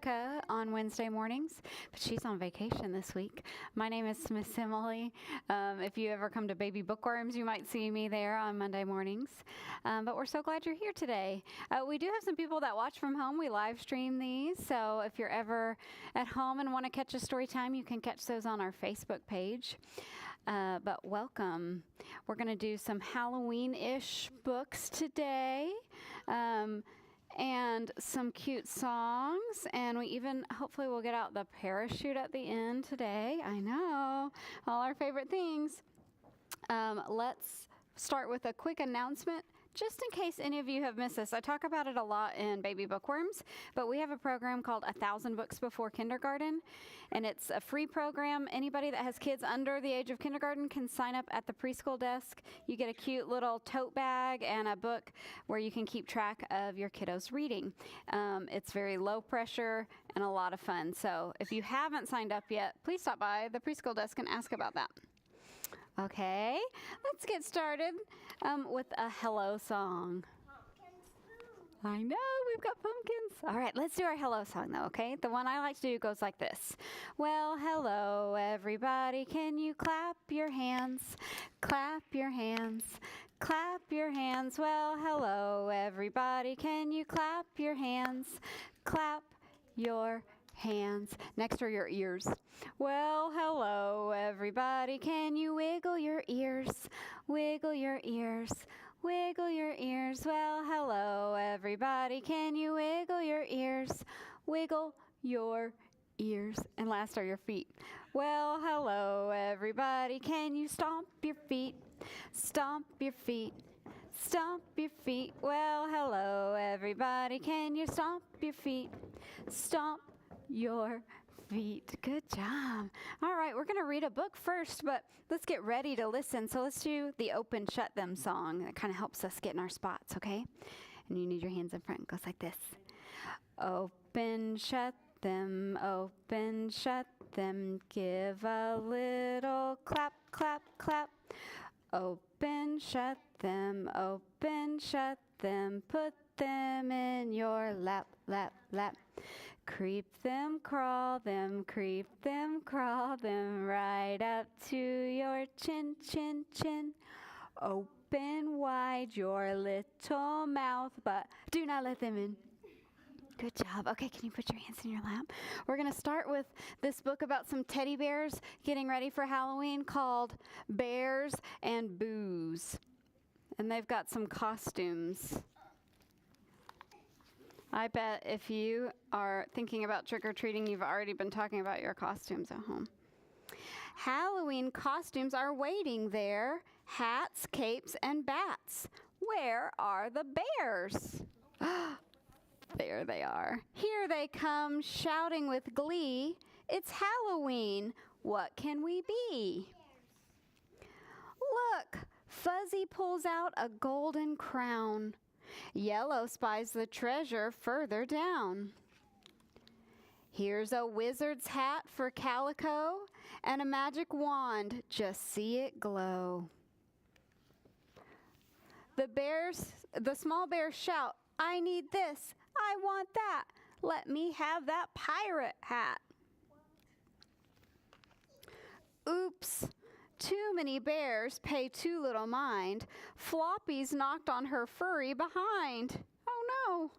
Jessica on Wednesday mornings, but she's on vacation this week. My name is Miss Emily. If you ever come to Baby Bookworms, you might see me there on Monday mornings. But we're so glad you're here today. We do have some people that watch from home. We live stream these, so if you're ever at home and want to catch a story time, you can catch those on our Facebook page. But welcome. We're going to do some Halloween-ish books today. And some cute songs, and we even hopefully we'll get out the parachute at the end today. I know, all our favorite things. Let's start with a quick announcement. Just in case any of you have missed this, I talk about it a lot in Baby Bookworms, but we have a program called 1,000 Books Before Kindergarten, and it's a free program. Anybody that has kids under the age of kindergarten can sign up at the preschool desk. You get a cute little tote bag and a book where you can keep track of your kiddos' reading. It's very low pressure and a lot of fun. So if you haven't signed up yet, please stop by the preschool desk and ask about that. Okay, let's get started with a hello song. I know, we've got pumpkins. All right, let's do our hello song though, okay? The one I like to do goes like this. Well, hello everybody, can you clap your hands? Clap your hands, clap your hands. Well, hello everybody, can you clap your hands? Clap your hands. Next are your ears. Well, hello everybody, can you wiggle your ears? Wiggle your ears, wiggle your ears. Well, hello everybody, can you wiggle your ears? Wiggle your ears. And last are your feet. Well, hello everybody, can you stomp your feet? Stomp your feet, stomp your feet. Well, hello everybody, can you stomp your feet? Stomp your feet. Good job. All right, we're going to read a book first, but let's get ready to listen. So let's do the Open Shut Them song. That kind of helps us get in our spots, okay? And you need your hands in front. It goes like this. Open, shut them, open, shut them. Give a little clap, clap, clap. Open, shut them, open, shut them. Put them in your lap, lap, lap. Creep them, crawl them, creep them, crawl them, right up to your chin, chin, chin. Open wide your little mouth, but do not let them in. Good job. Okay, can you put your hands in your lap? We're going to start with this book about some teddy bears getting ready for Halloween called Bears and Booze. And they've got some costumes. I bet if you are thinking about trick-or-treating, you've already been talking about your costumes at home. Halloween costumes are waiting there. Hats, capes, and bats. Where are the bears? There they are. Here they come, shouting with glee. It's Halloween. What can we be? Look, Fuzzy pulls out a golden crown. Yellow spies the treasure further down. Here's a wizard's hat for Calico and a magic wand, just see it glow. The small bears shout, I need this, I want that, let me have that pirate hat. Oops. Too many bears pay too little mind. Floppy's knocked on her furry behind. Oh no.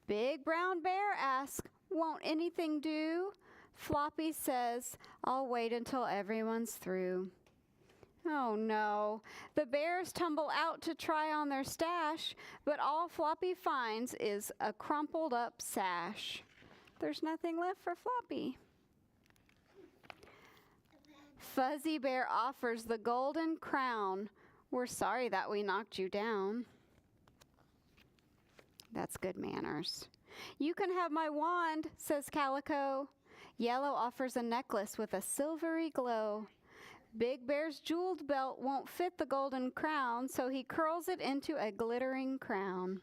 Big brown bear asks, won't anything do? Floppy says, I'll wait until everyone's through. Oh no. The bears tumble out to try on their stash, but all Floppy finds is a crumpled up sash. There's nothing left for Floppy. Fuzzy Bear offers the golden crown. We're sorry that we knocked you down. That's good manners. You can have my wand, says Calico. Yellow offers a necklace with a silvery glow. Big Bear's jeweled belt won't fit the golden crown, so he curls it into a glittering crown.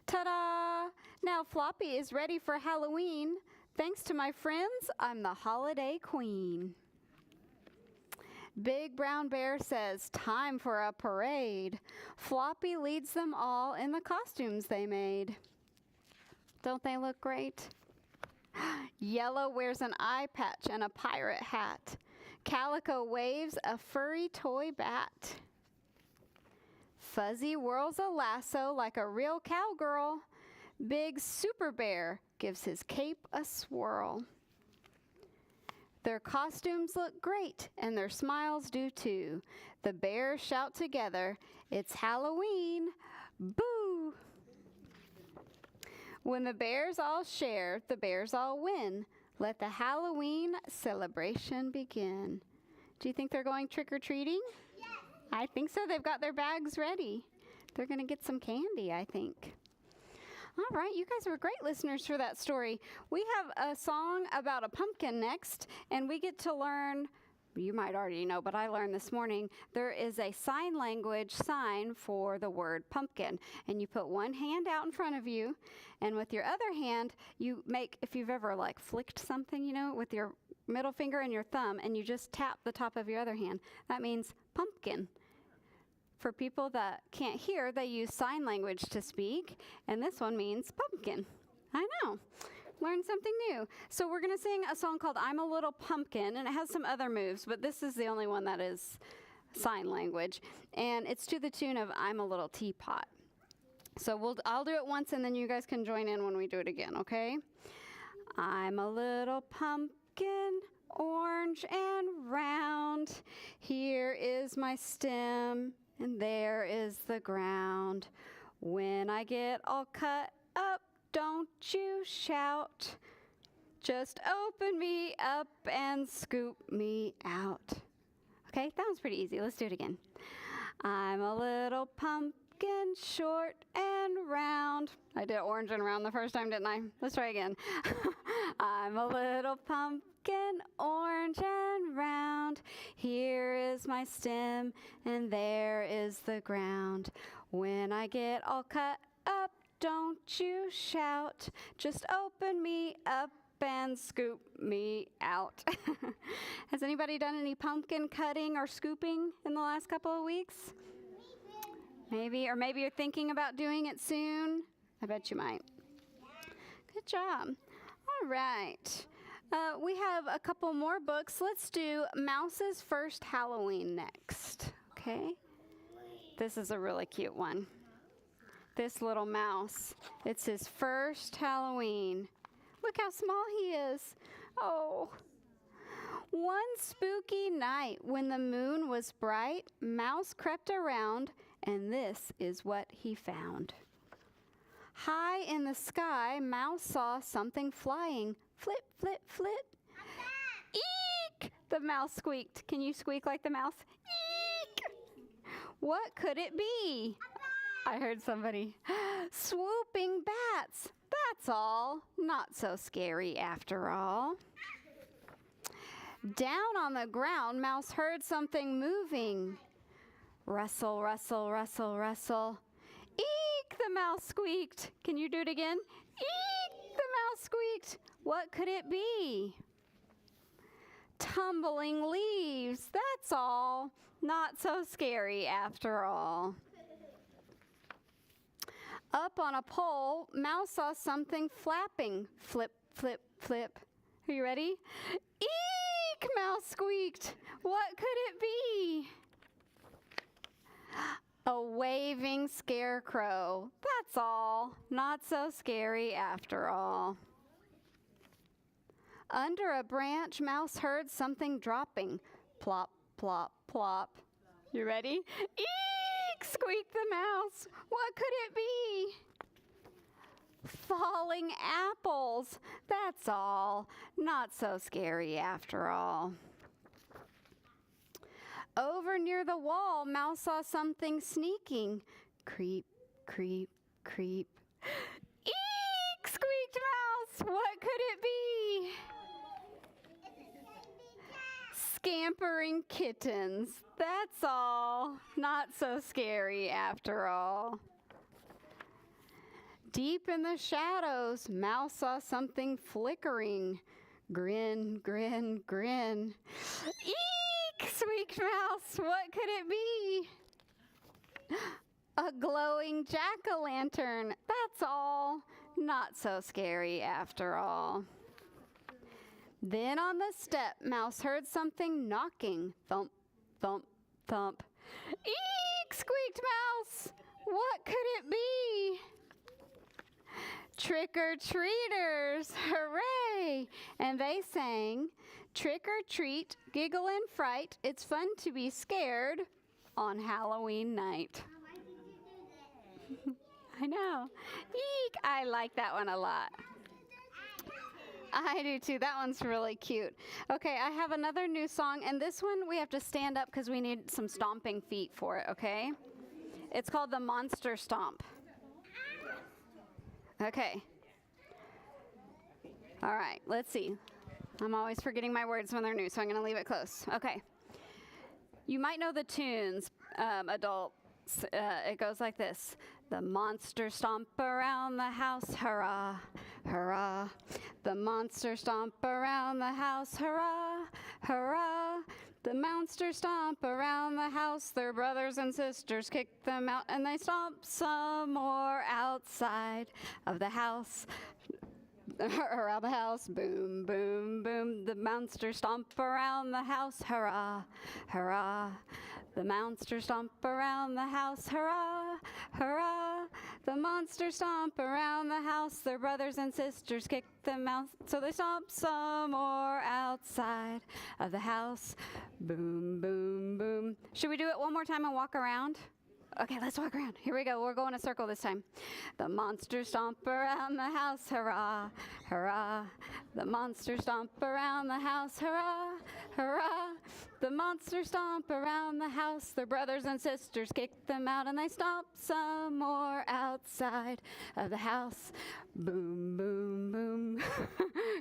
Ta-da! Now Floppy is ready for Halloween. Thanks to my friends, I'm the holiday queen. Big Brown Bear says, "Time for a parade." Floppy leads them all in the costumes they made. Don't they look great? Yellow wears an eye patch and a pirate hat. Calico waves a furry toy bat. Fuzzy whirls a lasso like a real cowgirl. Big Super Bear gives his cape a swirl. Their costumes look great, and their smiles do too. The bears shout together, "It's Halloween! Boo!" When the bears all share, the bears all win. Let the Halloween celebration begin. Do you think they're going trick-or-treating? Yes. I think so. They've got their bags ready. They're going to get some candy, I think. All right, you guys were great listeners for that story. We have a song about a pumpkin next, and we get to learn, you might already know, but I learned this morning, there is a sign language sign for the word pumpkin. And you put one hand out in front of you, and with your other hand, you make, if you've ever like flicked something, you know, with your middle finger and your thumb, and you just tap the top of your other hand. That means pumpkin. For people that can't hear, they use sign language to speak, and this one means pumpkin. I know. Learn something new. So we're going to sing a song called "I'm a Little Pumpkin," and it has some other moves, but this is the only one that is sign language. And it's to the tune of "I'm a Little Teapot." So I'll do it once, and then you guys can join in when we do it again, okay? I'm a little pumpkin, orange and round. Here is my stem, and there is the ground. When I get all cut up, don't you shout. Just open me up and scoop me out. Okay, that was pretty easy. Let's do it again. I'm a little pumpkin, short and round. I did orange and round the first time, didn't I? Let's try again. I'm a little pumpkin, orange and round. Here is my stem, and there is the ground. When I get all cut up, don't you shout. Just open me up and scoop me out. Has anybody done any pumpkin cutting or scooping in the last couple of weeks? Maybe, or maybe you're thinking about doing it soon. I bet you might. Good job. All right. We have a couple more books. Let's do Mouse's First Halloween next. Okay? This is a really cute one. This little mouse. It's his first Halloween. Look how small he is. Oh. One spooky night when the moon was bright, Mouse crept around, and this is what he found. High in the sky, Mouse saw something flying. Flip, flip, flip. Eek! The mouse squeaked. Can you squeak like the mouse? Eek! What could it be? I heard somebody. Swooping bats. That's all. Not so scary after all. Down on the ground, Mouse heard something moving. Rustle, rustle, rustle, rustle. Eek! The mouse squeaked. Can you do it again? Eek! The mouse squeaked. What could it be? Tumbling leaves. That's all. Not so scary after all. Up on a pole, Mouse saw something flapping. Flip, flip, flip. Are you ready? Eek! Mouse squeaked. What could it be? A waving scarecrow. That's all. Not so scary after all. Under a branch, Mouse heard something dropping. Plop, plop, plop. You ready? Eek! Squeaked the mouse. What could it be? Falling apples. That's all. Not so scary after all. Over near the wall, Mouse saw something sneaking. Creep, creep, creep. Eek! Squeaked Mouse. What could it be? Scampering kittens. That's all. Not so scary after all. Deep in the shadows, Mouse saw something flickering. Grin, grin, grin. Eek! squeaked Mouse. What could it be? A glowing jack-o'-lantern. That's all. Not so scary after all. Then on the step, Mouse heard something knocking. Thump, thump, thump. Eek! Squeaked Mouse. What could it be? Trick-or-treaters. Hooray! And they sang, trick or treat, giggle and fright. It's fun to be scared on Halloween night. I know. Eek! I like that one a lot. I do too. That one's really cute. Okay, I have another new song, and this one we have to stand up because we need some stomping feet for it, okay? It's called the Monster Stomp. Okay. All right, let's see. I'm always forgetting my words when they're new, so I'm going to leave it close. Okay. You might know the tunes, adults. It goes like this. The monster stomp around the house, hurrah, hurrah. The monster stomp around the house, hurrah, hurrah. The monster stomp around the house, their brothers and sisters kick them out, and they stomp some more outside of the house. Around the house, boom, boom, boom. The monster stomp around the house, hurrah, hurrah. The monster stomp around the house, hurrah, hurrah. The monster stomp around the house, their brothers and sisters kick them out, so they stomp some more outside of the house. Boom, boom, boom. Should we do it one more time and walk around? Okay, let's walk around. Here we go. We're going a circle this time. The monster stomp around the house, hurrah, hurrah. The monster stomp around the house, hurrah, hurrah. The monster stomp around the house, their brothers and sisters kick them out, and they stomp some more outside of the house. Boom, boom, boom.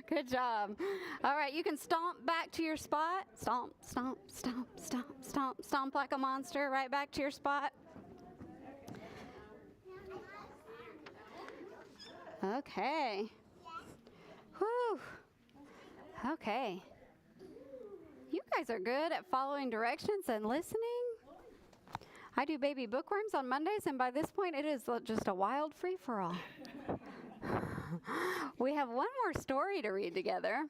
Good job. All right, you can stomp back to your spot. Stomp, stomp, stomp, stomp, stomp, stomp like a monster right back to your spot. Okay. Whew. Okay. You guys are good at following directions and listening. I do baby bookworms on Mondays, and by this point, it is just a wild free-for-all. We have one more story to read together,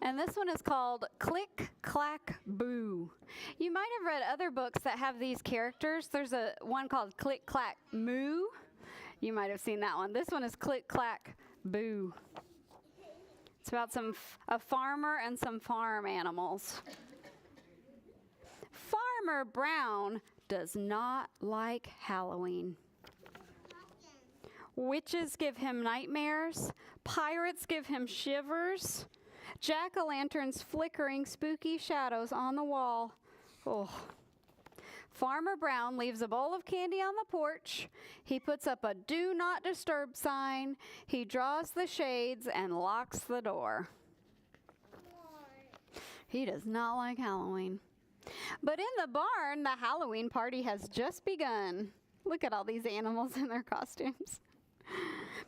and this one is called Click, Clack, Boo. You might have read other books that have these characters. There's one called Click, Clack, Moo. You might have seen that one. This one is Click, Clack, Boo. It's about a farmer and some farm animals. Farmer Brown does not like Halloween. Witches give him nightmares. Pirates give him shivers. Jack-o'-lanterns flickering spooky shadows on the wall. Oh. Farmer Brown leaves a bowl of candy on the porch. He puts up a do not disturb sign. He draws the shades and locks the door. He does not like Halloween. But in the barn, the Halloween party has just begun. Look at all these animals in their costumes.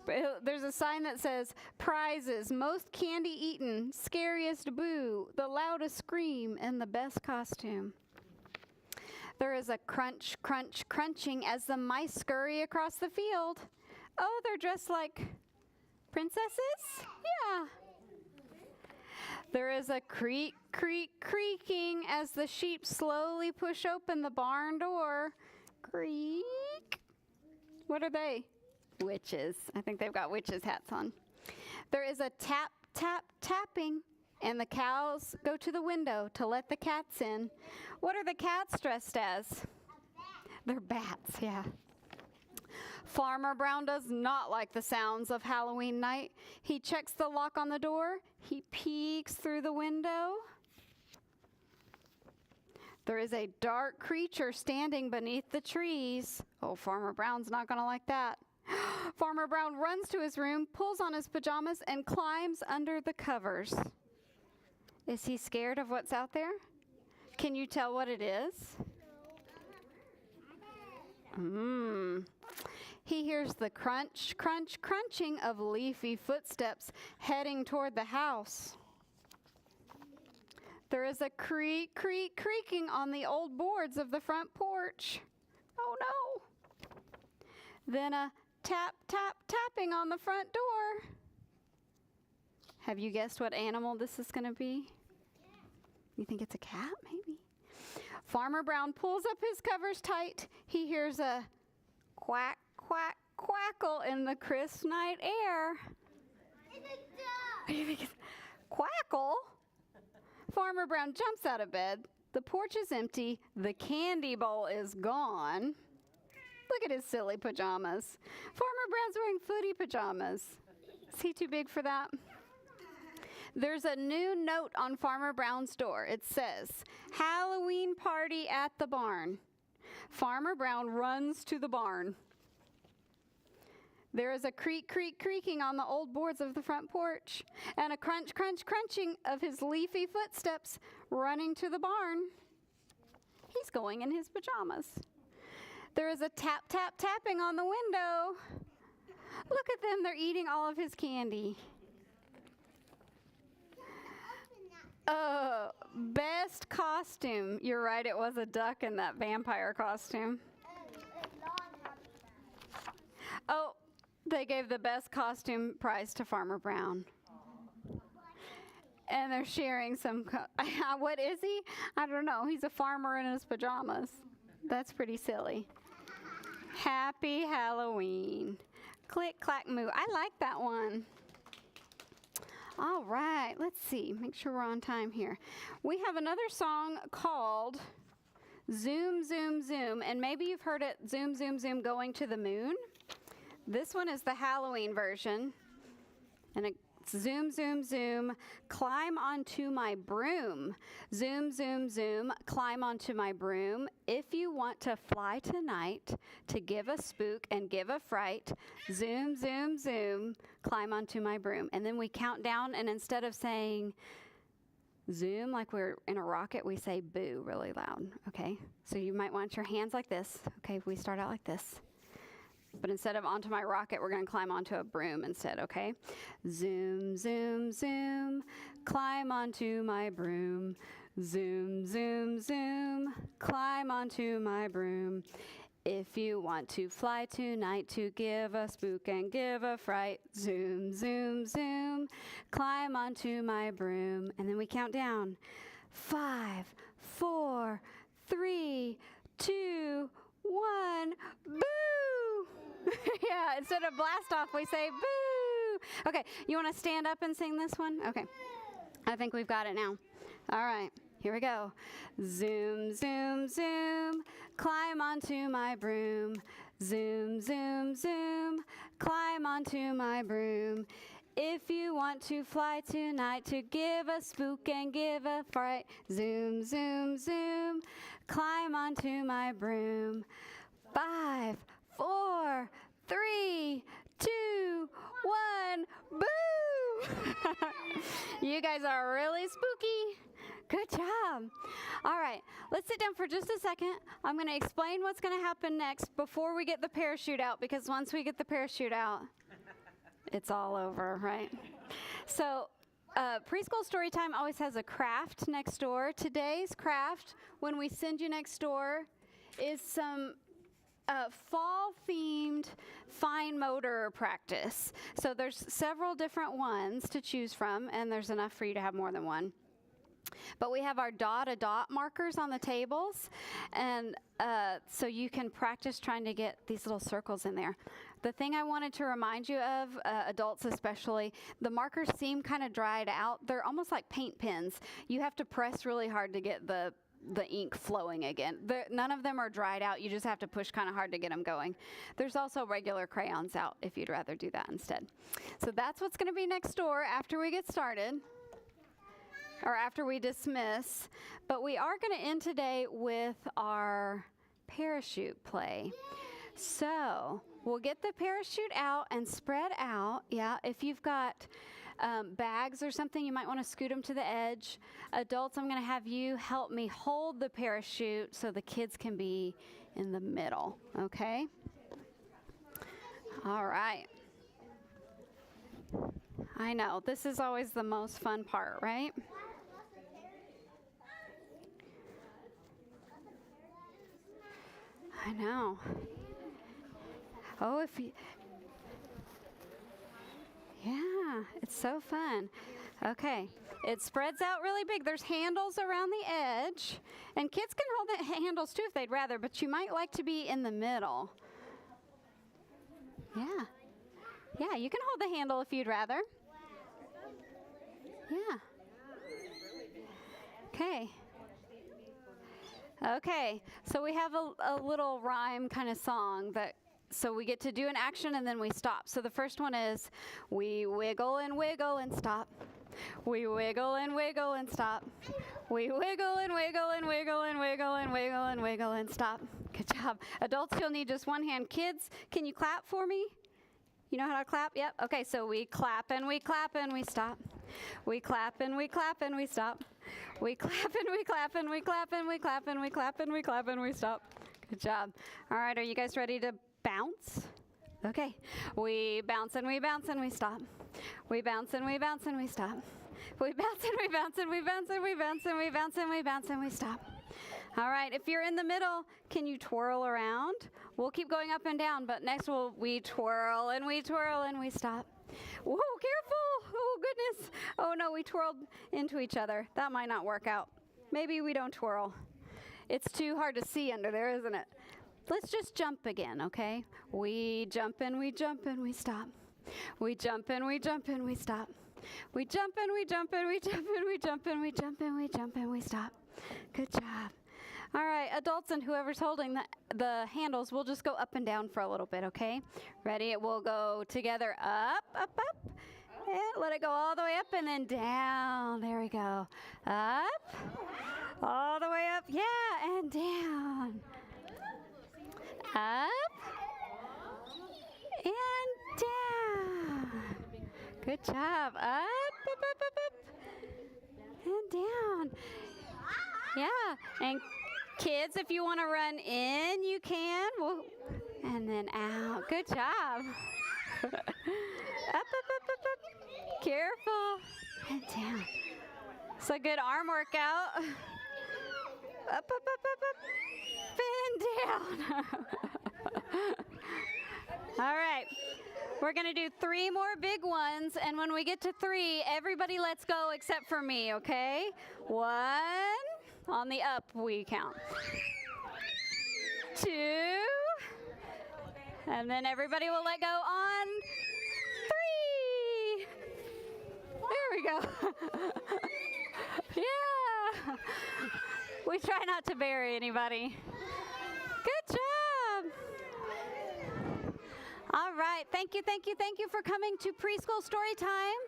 There's a sign that says, prizes, most candy eaten, scariest boo, the loudest scream, and the best costume. There is a crunch, crunch, crunching as the mice scurry across the field. Oh, they're dressed like princesses? Yeah. There is a creak, creak, creaking as the sheep slowly push open the barn door. Creak. What are they? Witches. I think they've got witches' hats on. There is a tap, tap, tapping, and the cows go to the window to let the cats in. What are the cats dressed as? They're bats, yeah. Farmer Brown does not like the sounds of Halloween night. He checks the lock on the door. He peeks through the window. There is a dark creature standing beneath the trees. Oh, Farmer Brown's not going to like that. Farmer Brown runs to his room, pulls on his pajamas, and climbs under the covers. Is he scared of what's out there? Can you tell what it is? He hears the crunch, crunch, crunching of leafy footsteps heading toward the house. There is a creak, creak, creaking on the old boards of the front porch. Oh no. Then a tap, tap, tapping on the front door. Have you guessed what animal this is going to be? You think it's a cat, maybe? Farmer Brown pulls up his covers tight. He hears a quack, quack, quackle in the crisp night air. It's a duck. What do you think? Quackle? Farmer Brown jumps out of bed. The porch is empty. The candy bowl is gone. Look at his silly pajamas. Farmer Brown's wearing footy pajamas. Is he too big for that? There's a new note on Farmer Brown's door. It says, Halloween party at the barn. Farmer Brown runs to the barn. There is a creak, creak, creaking on the old boards of the front porch, and a crunch, crunch, crunching of his leafy footsteps running to the barn. He's going in his pajamas. There is a tap, tap, tapping on the window. Look at them, they're eating all of his candy. Best costume. You're right, it was a duck in that vampire costume. Oh, they gave the best costume prize to Farmer Brown. And they're sharing some, what is he? I don't know. He's a farmer in his pajamas. That's pretty silly. Happy Halloween. Click, clack, moo. I like that one. All right, let's see. Make sure we're on time here. We have another song called Zoom, Zoom, Zoom. And maybe you've heard it, Zoom, Zoom, Zoom, Going to the Moon. This one is the Halloween version. And it's zoom, zoom, zoom, climb onto my broom. Zoom, zoom, zoom, climb onto my broom. If you want to fly tonight to give a spook and give a fright, zoom, zoom, zoom, climb onto my broom. And then we count down, and instead of saying zoom like we're in a rocket, we say boo really loud, okay? So you might want your hands like this. Okay, we start out like this. But instead of onto my rocket, we're going to climb onto a broom instead, okay? Zoom, zoom, zoom, climb onto my broom. Zoom, zoom, zoom, climb onto my broom. If you want to fly tonight to give a spook and give a fright, zoom, zoom, zoom, climb onto my broom. And then we count down. 5, 4, 3, 2, 1, boo! Yeah, instead of blast off, we say boo. Okay, you want to stand up and sing this one? Okay, I think we've got it now. All right, here we go. Zoom, zoom, zoom, climb onto my broom. Zoom, zoom, zoom, climb onto my broom. If you want to fly tonight to give a spook and give a fright, zoom, zoom, zoom, climb onto my broom. 5, 4, 3, 2, 1, boo! You guys are really spooky. Good job. All right, let's sit down for just a second. I'm going to explain what's going to happen next before we get the parachute out, because once we get the parachute out, it's all over, right? So preschool story time always has a craft next door. Today's craft, when we send you next door, is some fall-themed fine motor practice. So there's several different ones to choose from, and there's enough for you to have more than one. But we have our dot-a-dot markers on the tables, and so you can practice trying to get these little circles in there. The thing I wanted to remind you of, adults especially, the markers seem kind of dried out. They're almost like paint pens. You have to press really hard to get the ink flowing again. None of them are dried out. You just have to push kind of hard to get them going. There's also regular crayons out if you'd rather do that instead. So that's what's going to be next door after we get started, or after we dismiss. But we are going to end today with our parachute play. So we'll get the parachute out and spread out. Yeah, if you've got bags or something, you might want to scoot them to the edge. Adults, I'm going to have you help me hold the parachute so the kids can be in the middle, okay? All right. I know, this is always the most fun part, right? I know. Oh, if you, yeah, it's so fun. Okay, it spreads out really big. There's handles around the edge, and kids can hold the handles too if they'd rather, but you might like to be in the middle. Yeah. Yeah, you can hold the handle if you'd rather. Yeah. Okay. Okay, so we have a little rhyme kind of song that, so we get to do an action and then we stop. So the first one is, we wiggle and stop. We wiggle and stop. We wiggle and wiggle and wiggle and wiggle and wiggle and wiggle and stop. Good job. Adults, you'll need just one hand. Kids, can you clap for me? You know how to clap? Yep. Okay, so we clap and we stop. We clap and we stop. We clap and we clap and we clap and we clap and we clap and we clap and we stop. Good job. All right, are you guys ready to bounce? Okay. We bounce and we stop. We bounce and we stop. We bounce and we bounce and we bounce and we bounce and we bounce and we bounce and we stop. All right, if you're in the middle, can you twirl around? We'll keep going up and down, but next we twirl and we stop. Whoa, careful! Oh, goodness. Oh, no, we twirled into each other. That might not work out. Maybe we don't twirl. It's too hard to see under there, isn't it? Let's just jump again, okay? We jump and we stop. We jump and we stop. We jump and we jump and we jump and we jump and we jump and we jump and we stop. Good job. All right, adults and whoever's holding the handles, we'll just go up and down for a little bit, okay? Ready? It will go together up, up, up. And let it go all the way up and then down. There we go. Up. All the way up. Yeah, and down. Up. And down. Good job. Up, up, up, up, up. And down. Yeah, and kids, if you want to run in, you can. And then out. Good job. Up, up, up, up, up. Careful. And down. It's a good arm workout. Up, up, up, up, up. And down. All right. We're going to do 3 more big ones, and when we get to 3, everybody lets go except for me, okay? 1. On the up, we count. 2. And then everybody will let go on 3. There we go. Yeah. We try not to bury anybody. Good job. All right. Thank you for coming to Preschool Story Time.